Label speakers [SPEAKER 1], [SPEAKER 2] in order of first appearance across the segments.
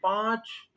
[SPEAKER 1] 5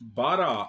[SPEAKER 1] 12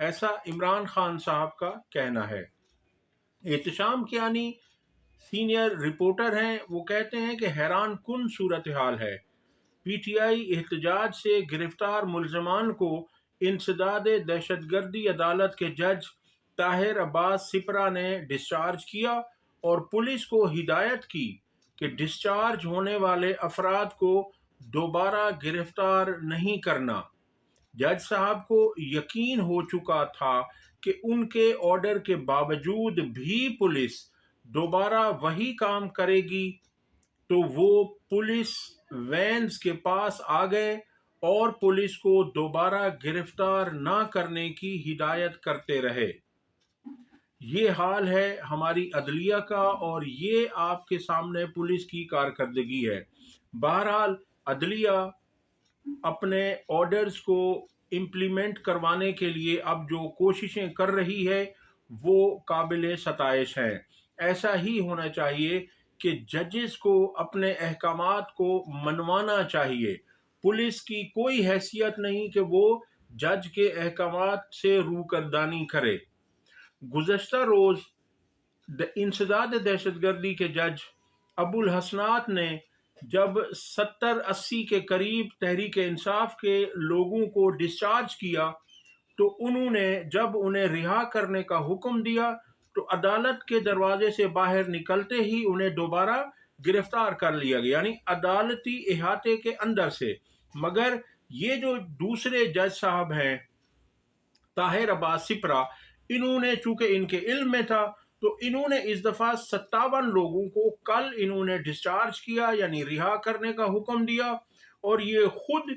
[SPEAKER 1] ایسا عمران خان صاحب کا کہنا ہے۔ احتشام کیانی سینئر رپورٹر ہیں، وہ کہتے ہیں کہ حیران کن صورتحال ہے۔ پی ٹی آئی احتجاج سے گرفتار ملزمان کو انسداد دہشت گردی عدالت کے جج طاہر عباس سپرا نے ڈسچارج کیا اور پولیس کو ہدایت کی کہ ڈسچارج ہونے والے افراد کو دوبارہ گرفتار نہیں کرنا۔ جج صاحب کو یقین ہو چکا تھا کہ ان کے آرڈر کے باوجود بھی پولیس دوبارہ وہی کام کرے گی، تو وہ پولیس وینز کے پاس آ گئے اور پولیس کو دوبارہ گرفتار نہ کرنے کی ہدایت کرتے رہے۔ یہ حال ہے ہماری عدلیہ کا، اور یہ آپ کے سامنے پولیس کی کارکردگی ہے۔ بہرحال عدلیہ اپنے آرڈرز کو امپلیمنٹ کروانے کے لیے اب جو کوششیں کر رہی ہے وہ قابل ستائش ہیں۔ ایسا ہی ہونا چاہیے کہ ججز کو اپنے احکامات کو منوانا چاہیے۔ پولیس کی کوئی حیثیت نہیں کہ وہ جج کے احکامات سے روگردانی کرے۔ گزشتہ روز انسداد دہشت گردی کے جج ابو الحسنات نے جب 70-80 کے قریب تحریک انصاف کے لوگوں کو ڈسچارج کیا تو انہوں نے جب انہیں رہا کرنے کا حکم دیا تو عدالت کے دروازے سے باہر نکلتے ہی انہیں دوبارہ گرفتار کر لیا گیا، یعنی عدالتی احاطے کے اندر سے۔ مگر یہ جو دوسرے جج صاحب ہیں طاہر عباس سپرا، انہوں نے چونکہ ان کے علم میں تھا تو انہوں نے اس دفعہ 57 لوگوں کو کل انہوں نے ڈسچارج کیا، یعنی رہا کرنے کا حکم دیا، اور یہ خود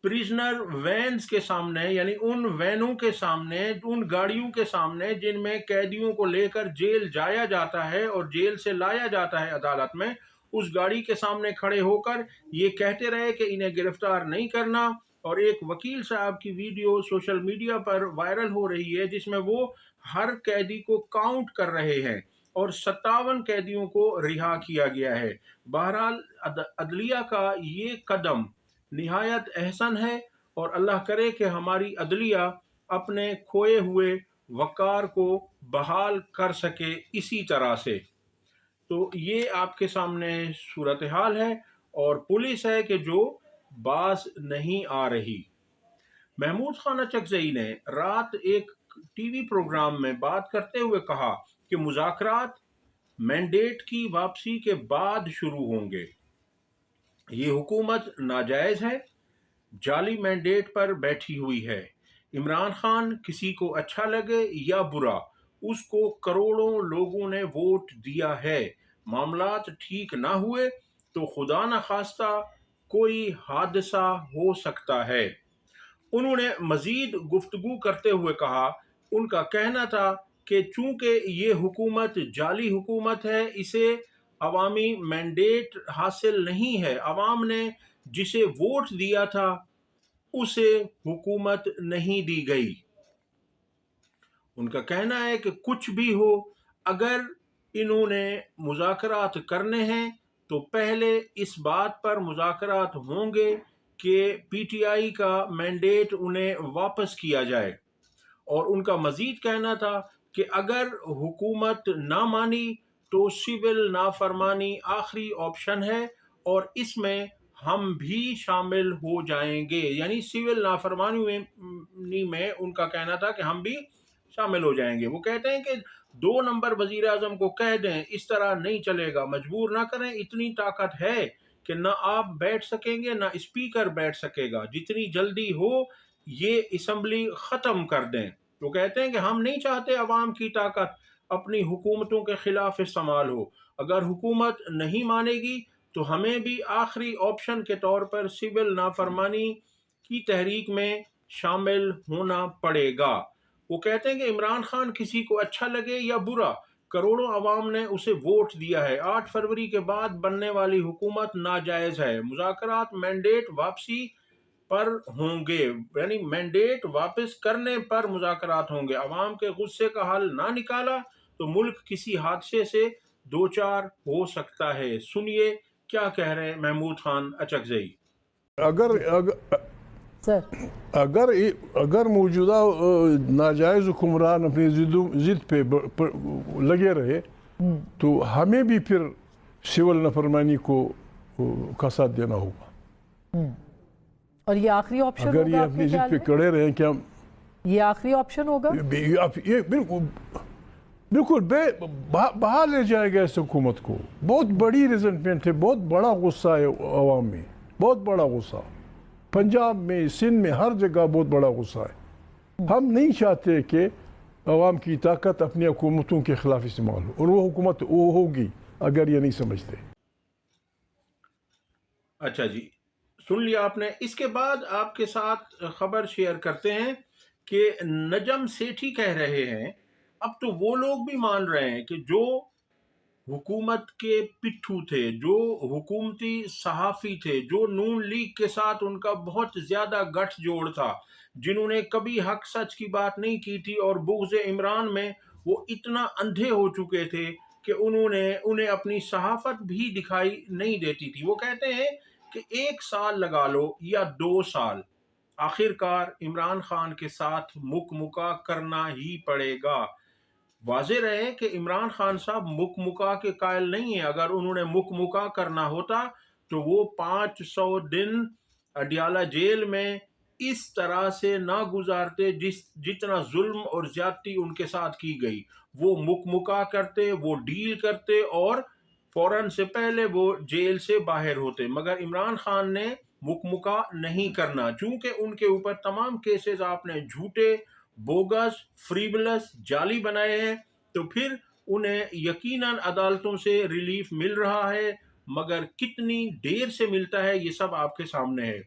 [SPEAKER 1] پریزنر وینز کے سامنے، یعنی ان وینوں کے سامنے، ان گاڑیوں کے سامنے جن میں قیدیوں کو لے کر جیل جایا جاتا ہے اور جیل سے لایا جاتا ہے عدالت میں، اس گاڑی کے سامنے کھڑے ہو کر یہ کہتے رہے کہ انہیں گرفتار نہیں کرنا۔ اور ایک وکیل صاحب کی ویڈیو سوشل میڈیا پر وائرل ہو رہی ہے جس میں وہ ہر قیدی کو کاؤنٹ کر رہے ہیں اور 57 قیدیوں کو رہا کیا گیا ہے۔ بہرحال عدلیہ کا یہ قدم نہایت احسن ہے، اور اللہ کرے کہ ہماری عدلیہ اپنے کھوئے ہوئے وقار کو بحال کر سکے اسی طرح سے۔ تو یہ آپ کے سامنے صورتحال ہے، اور پولیس ہے کہ جو باز نہیں آ رہی۔ محمود خان اچکزئی نے رات ایک ٹی وی پروگرام میں بات کرتے ہوئے کہا کہ مذاکرات مینڈیٹ کی واپسی کے بعد شروع ہوں گے۔ یہ حکومت ناجائز ہے، جعلی مینڈیٹ پر بیٹھی ہوئی ہے۔ عمران خان کسی کو اچھا لگے یا برا، اس کو کروڑوں لوگوں نے ووٹ دیا ہے۔ معاملات ٹھیک نہ ہوئے تو خدا نخواستہ کوئی حادثہ ہو سکتا ہے۔ انہوں نے مزید گفتگو کرتے ہوئے کہا، ان کا کہنا تھا کہ چونکہ یہ حکومت جعلی حکومت ہے، اسے عوامی مینڈیٹ حاصل نہیں ہے، عوام نے جسے ووٹ دیا تھا اسے حکومت نہیں دی گئی۔ ان کا کہنا ہے کہ کچھ بھی ہو، اگر انہوں نے مذاکرات کرنے ہیں تو پہلے اس بات پر مذاکرات ہوں گے کہ پی ٹی آئی کا مینڈیٹ انہیں واپس کیا جائے۔ اور ان کا مزید کہنا تھا کہ اگر حکومت نہ مانی تو سول نافرمانی آخری آپشن ہے، اور اس میں ہم بھی شامل ہو جائیں گے، یعنی سول نافرمانی میں ان کا کہنا تھا کہ ہم بھی شامل ہو جائیں گے۔ وہ کہتے ہیں کہ 2 نمبر وزیر اعظم کو کہہ دیں اس طرح نہیں چلے گا، مجبور نہ کریں، اتنی طاقت ہے کہ نہ آپ بیٹھ سکیں گے نہ اسپیکر بیٹھ سکے گا، جتنی جلدی ہو یہ اسمبلی ختم کر دیں۔ وہ کہتے ہیں کہ ہم نہیں چاہتے عوام کی طاقت اپنی حکومتوں کے خلاف استعمال ہو، اگر حکومت نہیں مانے گی تو ہمیں بھی آخری آپشن کے طور پر سول نافرمانی کی تحریک میں شامل ہونا پڑے گا۔ وہ کہتے ہیں کہ عمران خان کسی کو اچھا لگے یا برا، کروڑوں عوام نے اسے ووٹ دیا ہے۔ 8 فروری کے بعد بننے والی حکومت ناجائز ہے۔ مذاکرات مینڈیٹ واپسی پر ہوں گے، یعنی مینڈیٹ واپس کرنے پر مذاکرات ہوں گے۔ عوام کے غصے کا حل نہ نکالا تو ملک کسی حادثے سے دوچار ہو سکتا ہے۔ سنیے کیا کہہ رہے ہیں محمود خان اچکزئی۔
[SPEAKER 2] اگر سر
[SPEAKER 3] اگر موجودہ ناجائز حکمران اپنی ضد پہ لگے رہے تو ہمیں بھی پھر سول نافرمانی کا ساتھ دینا ہوگا.
[SPEAKER 2] اور یہ آخری آپشن
[SPEAKER 3] اگر
[SPEAKER 2] ہوگا
[SPEAKER 3] یہ
[SPEAKER 2] آپ
[SPEAKER 3] اپنی
[SPEAKER 2] کے
[SPEAKER 3] ضد
[SPEAKER 2] خیال
[SPEAKER 3] پہ
[SPEAKER 2] میں؟
[SPEAKER 3] کڑے رہیں کہ ہم
[SPEAKER 2] یہ آخری آپشن ہوگا؟
[SPEAKER 3] یہ بالکل بہا لے جائے گا اس حکومت کو. بہت بڑی ریزنٹمنٹ ہے, بہت بڑا غصہ ہے عوام میں, بہت بڑا غصہ. پنجاب میں, سندھ میں, ہر جگہ بہت بڑا غصہ ہے. ہم نہیں چاہتے کہ عوام کی طاقت اپنی حکومتوں کے خلاف استعمال ہو, اور وہ حکومت وہ ہوگی اگر یہ نہیں سمجھتے.
[SPEAKER 1] اچھا جی, سن لیا آپ نے. اس کے بعد آپ کے ساتھ خبر شیئر کرتے ہیں کہ نجم سیٹھی کہہ رہے ہیں, اب تو وہ لوگ بھی مان رہے ہیں کہ جو حکومت کے پٹھو تھے, جو حکومتی صحافی تھے, جو نون لیگ کے ساتھ ان کا بہت زیادہ گٹھ جوڑ تھا, جنہوں نے کبھی حق سچ کی بات نہیں کی تھی, اور بغض عمران میں وہ اتنا اندھے ہو چکے تھے کہ انہیں اپنی صحافت بھی دکھائی نہیں دیتی تھی. وہ کہتے ہیں کہ 1 سال لگا لو یا 2 سال, آخرکار عمران خان کے ساتھ مکا کرنا ہی پڑے گا. واضح رہے کہ عمران خان صاحب مکا کے قائل نہیں ہیں. اگر انہوں نے مکا کرنا ہوتا تو وہ 500 دن اڈیالہ جیل میں اس طرح سے نہ گزارتے جتنا ظلم اور زیادتی ان کے ساتھ کی گئی. وہ مکا کرتے, وہ ڈیل کرتے, اور فوراً سے پہلے وہ جیل سے باہر ہوتے. مگر عمران خان نے مکا نہیں کرنا, چونکہ ان کے اوپر تمام کیسز آپ نے جھوٹے, بوگس, فریبلس, جعلی بنائے ہیں, تو پھر انہیں یقیناً عدالتوں سے ریلیف مل رہا ہے, مگر کتنی دیر سے ملتا ہے یہ سب آپ کے سامنے ہے.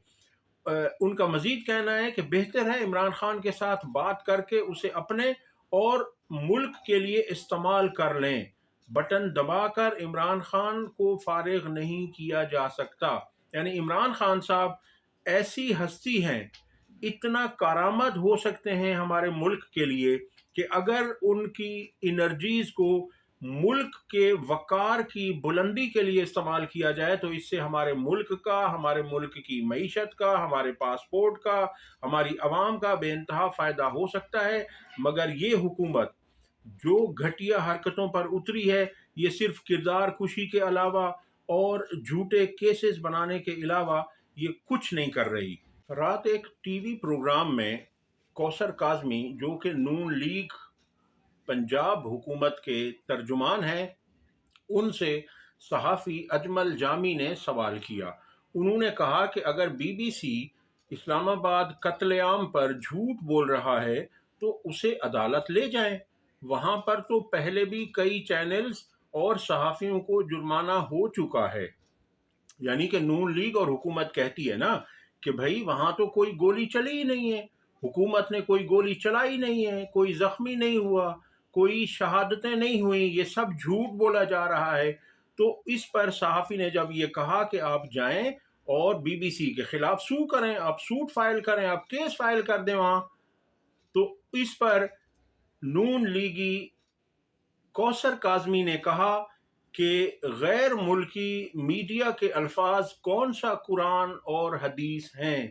[SPEAKER 1] ان کا مزید کہنا ہے کہ بہتر ہے عمران خان کے ساتھ بات کر کے اسے اپنے اور ملک کے لیے استعمال کر لیں. بٹن دبا کر عمران خان کو فارغ نہیں کیا جا سکتا. یعنی عمران خان صاحب ایسی ہستی ہیں, اتنا کارآمد ہو سکتے ہیں ہمارے ملک کے لیے کہ اگر ان کی انرجیز کو ملک کے وقار کی بلندی کے لیے استعمال کیا جائے تو اس سے ہمارے ملک کا, ہمارے ملک کی معیشت کا, ہمارے پاسپورٹ کا, ہماری عوام کا بے انتہا فائدہ ہو سکتا ہے. مگر یہ حکومت جو گھٹیا حرکتوں پر اتری ہے, یہ صرف کردار کشی کے علاوہ اور جھوٹے کیسز بنانے کے علاوہ یہ کچھ نہیں کر رہی. رات ایک ٹی وی پروگرام میں کوثر کاظمی, جو کہ نون لیگ پنجاب حکومت کے ترجمان ہیں, ان سے صحافی اجمل جامی نے سوال کیا. انہوں نے کہا کہ اگر بی بی سی اسلام آباد قتل عام پر جھوٹ بول رہا ہے تو اسے عدالت لے جائیں. وہاں پر تو پہلے بھی کئی چینلز اور صحافیوں کو جرمانہ ہو چکا ہے. یعنی کہ نون لیگ اور حکومت کہتی ہے نا کہ بھائی وہاں تو کوئی گولی چلی ہی نہیں ہے, حکومت نے کوئی گولی چلائی نہیں ہے, کوئی زخمی نہیں ہوا, کوئی شہادتیں نہیں ہوئیں, یہ سب جھوٹ بولا جا رہا ہے. تو اس پر صحافی نے جب یہ کہا کہ آپ جائیں اور بی بی سی کے خلاف سو کریں, آپ سوٹ فائل کریں, آپ کیس فائل کر دیں وہاں, تو اس پر نون لیگی کوثر کاظمی نے کہا کہ غیر ملکی میڈیا کے الفاظ کون سا قرآن اور حدیث ہیں.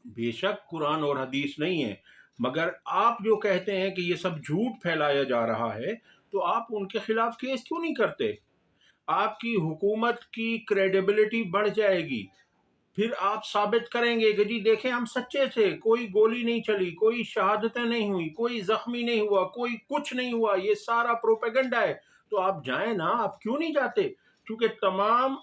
[SPEAKER 1] بے شک قرآن اور حدیث نہیں ہے, مگر آپ جو کہتے ہیں کہ یہ سب جھوٹ پھیلایا جا رہا ہے تو آپ ان کے خلاف کیس کیوں نہیں کرتے؟ آپ کی حکومت کی کریڈیبلٹی بڑھ جائے گی. پھر آپ ثابت کریں گے کہ جی دیکھیں ہم سچے تھے, کوئی گولی نہیں چلی, کوئی شہادتیں نہیں ہوئی, کوئی زخمی نہیں ہوا, کوئی کچھ نہیں ہوا, یہ سارا پروپیگنڈا ہے. تو آپ جائیں نا, آپ کیوں نہیں جاتے؟ کیونکہ تمام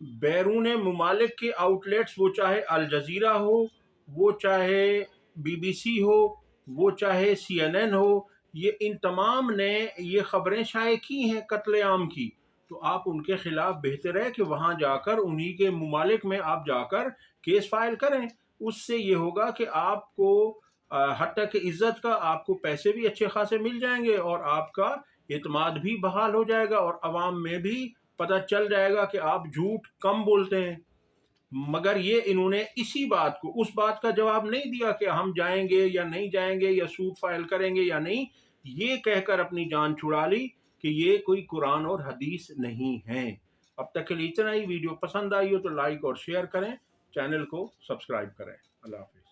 [SPEAKER 1] بیرون ممالک کے آؤٹ لیٹس, وہ چاہے الجزیرہ ہو, وہ چاہے بی بی سی ہو, وہ چاہے سی این این ہو, یہ ان تمام نے یہ خبریں شائع کی ہیں قتل عام کی. تو آپ ان کے خلاف بہتر ہے کہ وہاں جا کر انہی کے ممالک میں آپ جا کر کیس فائل کریں. اس سے یہ ہوگا کہ آپ کو حتی کہ عزت کا, آپ کو پیسے بھی اچھے خاصے مل جائیں گے, اور آپ کا اعتماد بھی بحال ہو جائے گا, اور عوام میں بھی پتہ چل جائے گا کہ آپ جھوٹ کم بولتے ہیں. مگر یہ انہوں نے اسی بات کو, اس بات کا جواب نہیں دیا کہ ہم جائیں گے یا نہیں جائیں گے, یا سوٹ فائل کریں گے یا نہیں. یہ کہہ کر اپنی جان چھڑا لی کہ یہ کوئی قرآن اور حدیث نہیں ہیں. اب تک کے لیے اتنا ہی. ویڈیو پسند آئی ہو تو لائک اور شیئر کریں. چینل کو سبسکرائب کریں. اللہ حافظ.